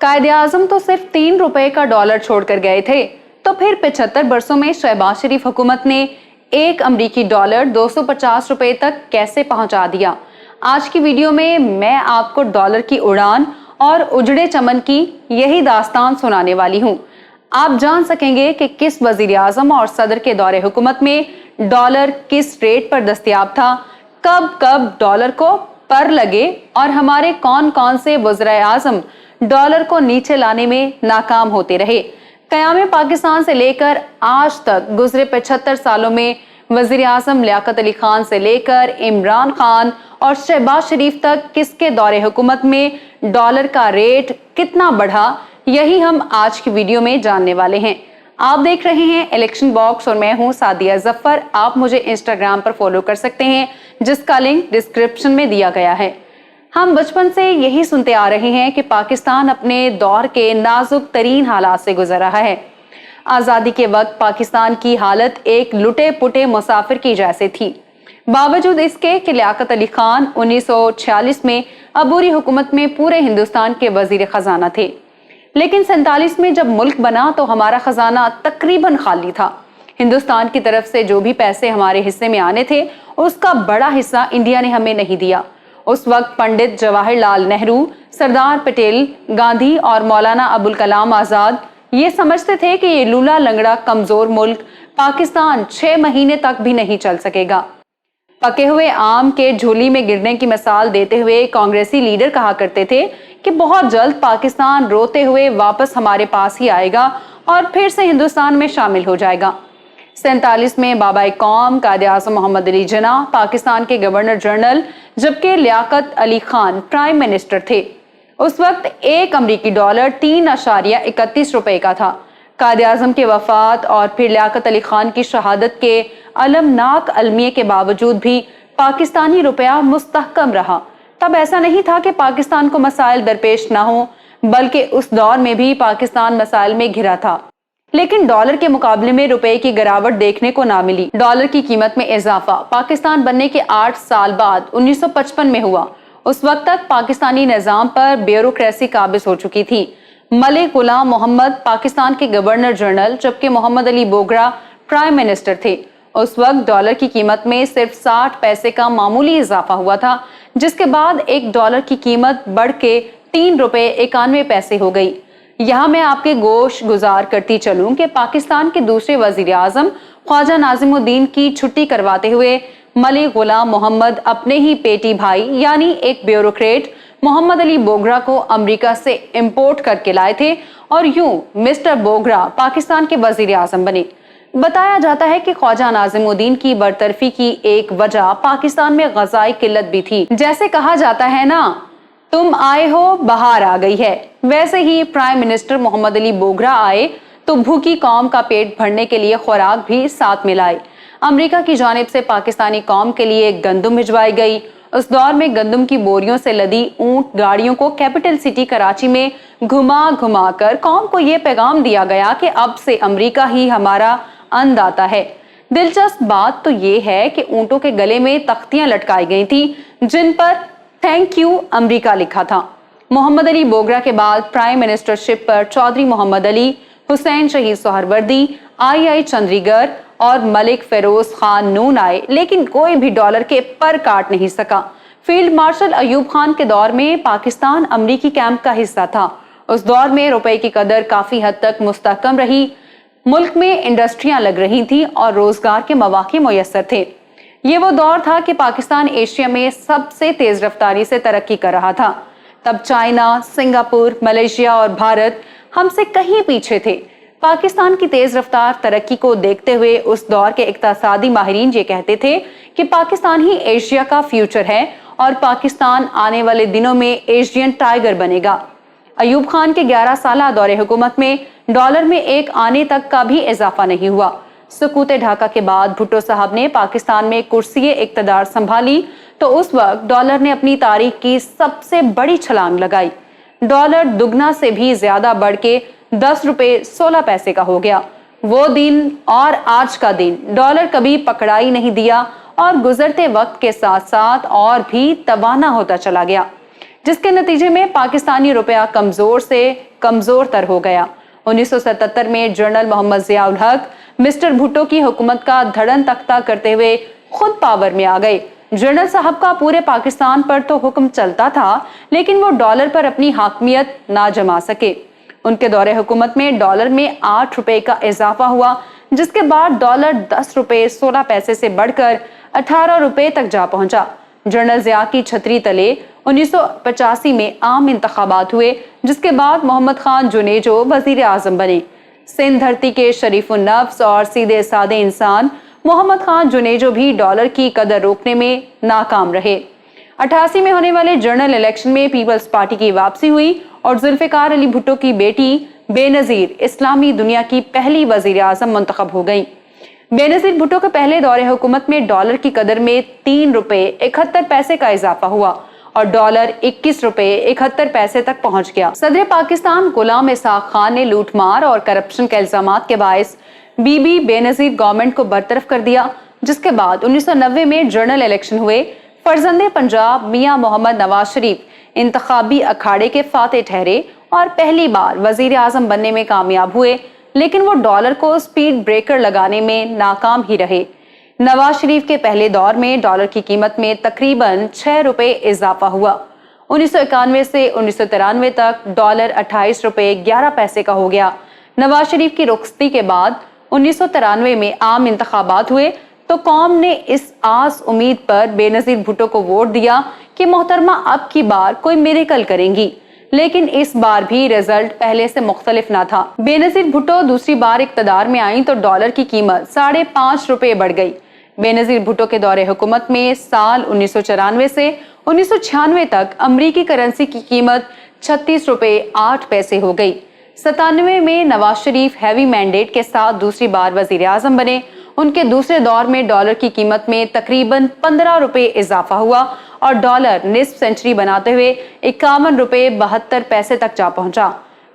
कायदे आजम तो सिर्फ 3 रुपए का डॉलर छोड़कर गए थे, तो फिर 75 बरसों में शहबाज शरीफ हुकूमत ने एक अमरीकी डॉलर 250 रुपए तक कैसे पहुंचा दिया। आज की वीडियो में मैं आपको डॉलर की उड़ान और उजड़े चमन की यही दास्तान सुनाने वाली हूं। आप जान सकेंगे कि किस वजीर आजम और सदर के दौरे हुकूमत में डॉलर किस रेट पर दस्तयाब था, कब कब डॉलर को पर लगे और हमारे कौन कौन से वज़ीर आज़म डॉलर को नीचे लाने में नाकाम होते रहे। क़याम पाकिस्तान से लेकर आज तक गुजरे 75 सालों में वज़ीर आज़म लियाकत अली खान से लेकर इमरान खान और शहबाज शरीफ तक किसके दौरे हुकूमत में डॉलर का रेट कितना बढ़ा, यही हम आज की वीडियो में जानने वाले हैं। आप देख रहे हैं इलेक्शन बॉक्स और मैं हूं सादिया जफर। आप मुझे इंस्टाग्राम पर फॉलो कर सकते हैं, जिसका लिंक डिस्क्रिप्शन में दिया गया है। हम बचपन से यही सुनते आ रहे हैं कि पाकिस्तान अपने दौर के नाजुक तरीन हालात से गुजर रहा है। आज़ादी के वक्त पाकिस्तान की हालत एक लुटे पुटे मुसाफिर की जैसे थी। बावजूद इसके कि लियाकत अली खान 1946 में अबूरी हुकूमत में पूरे हिंदुस्तान के वजीर खजाना थे, लेकिन 47 में जब मुल्क बना तो हमारा खजाना तकरीबन खाली था। हिंदुस्तान की तरफ से जो भी पैसे हमारे हिस्से में आने थे, उसका बड़ा हिस्सा इंडिया ने हमें नहीं दिया। उस वक्त पंडित जवाहरलाल नेहरू, सरदार पटेल, गांधी और मौलाना अबुल कलाम आजाद ये समझते थे कि ये लूला लंगड़ा कमजोर मुल्क पाकिस्तान 6 महीने तक भी नहीं चल सकेगा। पके हुए आम के झोली में गिरने की मिसाल देते हुए कांग्रेसी लीडर कहा करते थे कि बहुत जल्द पाकिस्तान रोते हुए वापस हमारे पास ही आएगा और फिर से हिंदुस्तान में शामिल हो जाएगा। 47 में बाबा कौम कायदे आज़म मोहम्मद अली जिन्ना पाकिस्तान के गवर्नर जनरल, जबकि लियाकत अली खान प्राइम मिनिस्टर थे। उस वक्त एक अमरीकी डॉलर 3.31 रुपए का था। कायदे आज़म के वफात और फिर लियाकत अली खान की शहादत के अलमनाक अलमिये के बावजूद भी पाकिस्तानी रुपया मुस्तहकम रहा। तब ऐसा नहीं था कि पाकिस्तान को मसाइल दरपेश ना हो, बल्कि उस दौर में भी पाकिस्तान मसाइल में घिरा था। लेकिन डॉलर के मुकाबले में रुपए की गिरावट देखने को ना मिली। डॉलर की कीमत में इजाफा पाकिस्तान बनने के 8 साल बाद 1955 में हुआ। उस वक्त तक पाकिस्तानी निजाम पर ब्यूरोक्रेसी काबिज हो चुकी थी। मलिक गुलाम मोहम्मद पाकिस्तान के गवर्नर जनरल, जबकि मोहम्मद अली बोगरा प्राइम मिनिस्टर थे। उस वक्त डॉलर की कीमत में सिर्फ 60 पैसे का मामूली इजाफा हुआ था, जिसके बाद एक डॉलर की कीमत बढ़ के 3 रुपए 91 पैसे हो गई। यहाँ मैं आपके गोश गुजार करती चलूं कि पाकिस्तान के दूसरे वजीर आजम ख्वाजा नाजिमुद्दीन की छुट्टी करवाते हुए मलिक गुलाम मोहम्मद अपने ही पेटी भाई यानी एक ब्यूरोक्रेट मोहम्मद अली बोगरा को अमेरिका से इंपोर्ट करके लाए थे और यूं मिस्टर बोगरा पाकिस्तान के वजीर आजम बने। बताया जाता है कि ख्वाजा नाजिमुद्दीन की बरतरफी की एक वजह पाकिस्तान में ग़ज़ाई किल्लत भी थी। जैसे कहा जाता है ना, तुम आए हो बहार आ गई है, वैसे ही प्राइम मिनिस्टर मोहम्मद अली बोगरा आए तो भूखी कौम का पेट भरने के लिए खुराक भी साथ मिलाई। अमेरिका की जानिब से पाकिस्तानी कौम के लिए गंदम भिजवाई गई। उस दौर में गंदम की बोरियों से लदी ऊंट गाड़ियों को कैपिटल सिटी कराची में घुमा घुमा कर कौम को ये पैगाम दिया गया कि अब से अमेरिका ही हमारा अन्नदाता है। दिलचस्प बात तो ये है कि ऊंटों के गले में तख्तियां लटकाई गई थी जिन पर थैंक यू अमेरिका लिखा था। मोहम्मद अली बोगरा के बाद प्राइम मिनिस्टरशिप पर चौधरी मोहम्मद अली, हुसैन शहीद सोहरवर्दी, आई चंद्रीगर और मलिक फेरोज खान नून आए, लेकिन कोई भी डॉलर के पर काट नहीं सका। फील्ड मार्शल अयूब खान के दौर में पाकिस्तान अमरीकी कैंप का हिस्सा था। उस दौर में रुपए की कदर काफी हद तक मुस्तहकम रही। मुल्क में इंडस्ट्रियां लग रही थी और रोजगार के मौके मुयस्सर थे। ये वो दौर था कि पाकिस्तान एशिया में सबसे तेज रफ्तारी से तरक्की कर रहा था। तब चाइना, सिंगापुर, मलेशिया और भारत हमसे कहीं पीछे थे। पाकिस्तान की तेज रफ्तार तरक्की को देखते हुए उस दौर के इक्तिसादी माहिरीन ये कहते थे कि पाकिस्तान ही एशिया का फ्यूचर है और पाकिस्तान आने वाले दिनों में एशियन टाइगर बनेगा। अयूब खान के 11 साल दौरे हुकूमत में डॉलर में एक आने तक का भी इजाफा नहीं हुआ। सुकूत ढाका के बाद भुट्टो साहब ने पाकिस्तान में कुर्सी इक्तदार संभाली तो उस वक्त डॉलर ने अपनी तारीख की सबसे बड़ी छलांग लगाई। डॉलर दुगना से भी ज्यादा बढ़ के 10 रुपए 16 पैसे का हो गया। वो दिन और आज का दिन डॉलर कभी पकड़ाई नहीं दिया और गुजरते वक्त के साथ साथ और भी तवाना होता चला गया। जिसके नतीजे में पाकिस्तानी रुपया कमजोर से कमजोर तर हो गया। 1977 में जनरल मोहम्मद जियाउल हक मिस्टर भुट्टो की हुकूमत का धड़न तख्ता करते हुए खुद पावर में आ गए। जनरल साहब का पूरे पाकिस्तान पर तो हुक्म चलता था, लेकिन वो डॉलर पर अपनी हाकमियत ना जमा सके। उनके दौरे हुकूमत में डॉलर में 8 रुपए का इजाफा हुआ, जिसके बाद डॉलर 10 रुपए 16 पैसे से बढ़कर 18 रुपए तक जा पहुंचा। जनरल जिया की छतरी तले 1985 में आम इंतखाबात हुए, जिसके बाद मोहम्मद खान जुनेजो वजीर आजम बने। सिंध धरती के शरीफ नफ्स और सीधे सादे इंसान मोहम्मद खान जुनेजो भी डॉलर की कदर रोकने में नाकाम रहे। 88 में होने वाले जनरल इलेक्शन में पीपल्स पार्टी की वापसी हुई और जुल्फिकार अली भुट्टो की बेटी बेनजीर इस्लामी दुनिया की पहली वजीर आजम मुंतखब हो गई। बेनजीर भुट्टो के पहले दौरे हुकूमत में डॉलर की कदर में 3 रुपए 71 पैसे का इजाफा हुआ और डॉलर 21 रुपए 71 पैसे तक पहुंच गया। सदर पाकिस्तान गुलाम इसाक खान ने लूटमार और करप्शन के इल्जामात के बायस बीबी बेनजीर गवर्नमेंट को बरतरफ कर दिया, जिसके बाद 1990 में जनरल इलेक्शन हुए। फर्जंदे पंजाब मियां मोहम्मद नवाज शरीफ इंतखाबी अखाड़े के फातेह ठहरे और पहली बार वजीर आजम बनने में कामयाब हुए, लेकिन वो डॉलर को स्पीड ब्रेकर लगाने में नाकाम ही रहे। नवाज शरीफ के पहले दौर में डॉलर की कीमत में तकरीबन 6 रुपए इजाफा हुआ। 1991 से 1993 तक डॉलर 28 रुपए 11 पैसे का हो गया। नवाज शरीफ की रुखसती के बाद 1993 में आम इंतखाबात हुए तो कौम ने इस आस उम्मीद पर बेनजीर भुट्टो को वोट दिया कि मोहतरमा अब की बार कोई मिरेकल करेंगी, लेकिन इस बार भी रिजल्ट पहले से मुख्तलिफ ना था। बेनजीर भुट्टो दूसरी बार इक्तदार में आई तो डॉलर की कीमत 5.5 रुपए बढ़ गई। बेनजीर भुट्टो के दौरे हुकूमत में साल 1994 से 1996 तक अमरीकी करेंसी की कीमत 36 रुपए 8 पैसे हो गई। 97 में नवाज शरीफ हैवी मैंडेट के साथ दूसरी बार वजीर आजम बने। उनके दूसरे दौर में डॉलर की कीमत में तकरीबन 15 रुपए इजाफा हुआ और डॉलर निस्फ सेंचुरी बनाते हुए 51 रुपए 72 पैसे तक जा पहुंचा।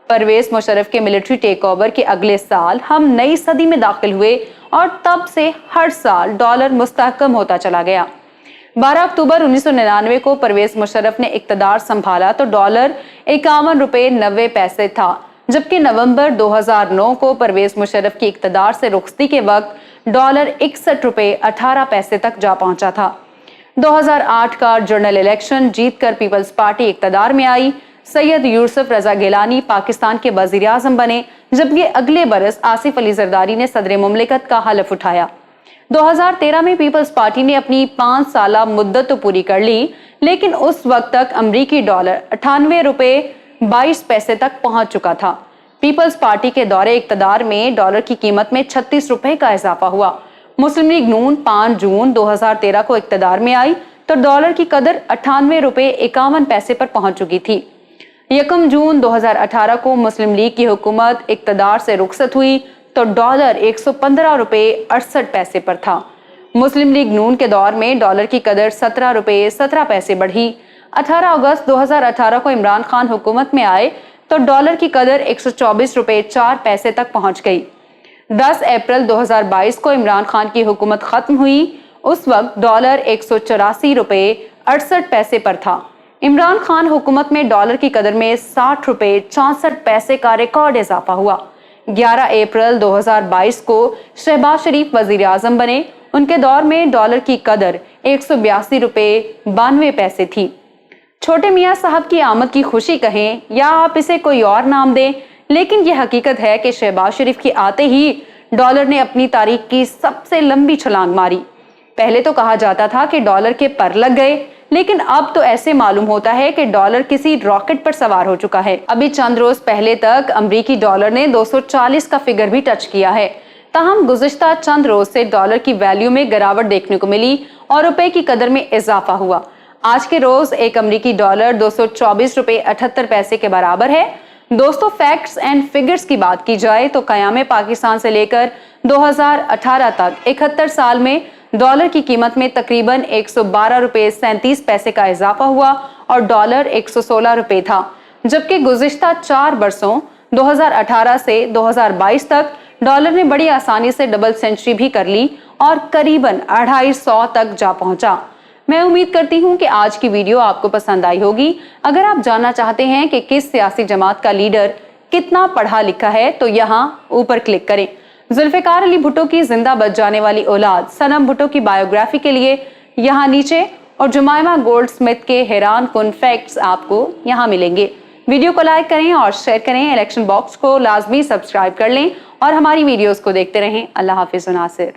परवेज मुशर्रफ के मिलिट्री टेक ओवर के अगले साल हम नई सदी में दाखिल हुए और तब से हर साल डॉलर मुस्तहकम होता चला गया। 12 अक्टूबर 1999 को परवेज मुशर्रफ ने इक्तदार संभाला तो डॉलर 51 रुपए 90 पैसे था, जबकि नवंबर 2009 को परवेज मुशर्रफ की इक्तदार से रुखसती के वक्त डॉलर 61 रुपए 18 पैसे तक जा पहुंचा था। 2008 का जनरल इलेक्शन जीतकर पीपल्स पार्टी इक्तदार में आई। सैयद यूसुफ रजा गिलानी पाकिस्तान के वजीर आजम बने, जबकि अगले बरस आसिफ अली जरदारी ने सदर मुमलिकत का हलफ उठाया। 2013 में पीपल्स पार्टी ने अपनी 5 साला मुद्दत तो पूरी कर ली, लेकिन उस वक्त तक अमरीकी डॉलर 98 रुपए 22 पैसे तक पहुंच चुका था। पीपल्स पार्टी के दौरे इक्तदार में डॉलर की कीमत में 36 रुपए का इजाफा हुआ। मुस्लिम लीग नून 5 जून 2013 को इक्तदार में आई तो डॉलर की कदर 98 रुपए 51 पैसे पर पहुंच चुकी थी। 1 जून 2018 को मुस्लिम लीग की हुकूमत इक्तदार से रुखसत हुई तो डॉलर 115 रुपए 68 पैसे पर था। मुस्लिम लीग नून के दौर में डॉलर की कदर 17 रुपए 17 पैसे बढ़ी। 18 अगस्त 2018 को इमरान खान हुकूमत में आए तो डॉलर की कदर 124 रुपए 4 पैसे तक पहुंच गई। 10 अप्रैल 2022 को इमरान खान की हुकूमत खत्म हुई। उस वक्त डॉलर 184 रुपए 68 पैसे पर था। इमरान खान हुकूमत में डॉलर की कदर में 60 रुपए 64 पैसे का रिकॉर्ड इजाफा हुआ। 11 अप्रैल 2022 को शहबाज शरीफ वजीर आजम बने। उनके दौर में डॉलर की कदर 182 रुपए 92 पैसे थी। छोटे मियाँ साहब की आमद की खुशी कहें या आप इसे कोई और नाम दें, लेकिन यह हकीकत है कि शहबाज शरीफ के आते ही डॉलर ने अपनी तारीख की सबसे लंबी छलांग मारी। पहले तो कहा जाता था कि डॉलर के पर लग गए, लेकिन अब तो ऐसे मालूम होता है कि डॉलर किसी रॉकेट पर सवार हो चुका है। अभी चंद रोज पहले तक अमरीकी डॉलर ने 240 का फिगर भी टच किया है। ताहम गुज़िश्ता चंद रोज से डॉलर की वैल्यू में गिरावट देखने को मिली और रुपए की कदर में इजाफा हुआ। आज के रोज एक अमरीकी डॉलर 224 रुपए 78 पैसे के बराबर है। दोस्तों, फैक्ट्स एंड फिगर्स की बात की जाए तो क़याम पाकिस्तान से लेकर 2018 तक 71 साल में डॉलर की कीमत में तकरीबन 112 रुपए 37 पैसे का इजाफा हुआ और डॉलर 116 रुपए था, जबकि गुज़िश्ता 4 बरसों 2018 से 2022 तक डॉलर ने बड़ी आसानी से डबल सेंचुरी भी कर ली और करीबन 250 तक जा पहुंचा। मैं उम्मीद करती हूं कि आज की वीडियो आपको पसंद आई होगी। अगर आप जानना चाहते हैं कि किस सियासी जमात का लीडर कितना पढ़ा लिखा है तो यहाँ ऊपर क्लिक करें। जुल्फिकार अली भुट्टो की जिंदा बच जाने वाली औलाद सनम भुट्टो की बायोग्राफी के लिए यहाँ नीचे और जुमाइमा गोल्डस्मिथ के हैरान कुन फैक्ट्स आपको यहाँ मिलेंगे। वीडियो को लाइक करें और शेयर करें। इलेक्शन बॉक्स को लाजमी सब्सक्राइब कर लें और हमारी वीडियोस को देखते रहें। अल्लाह हाफिज नासिर।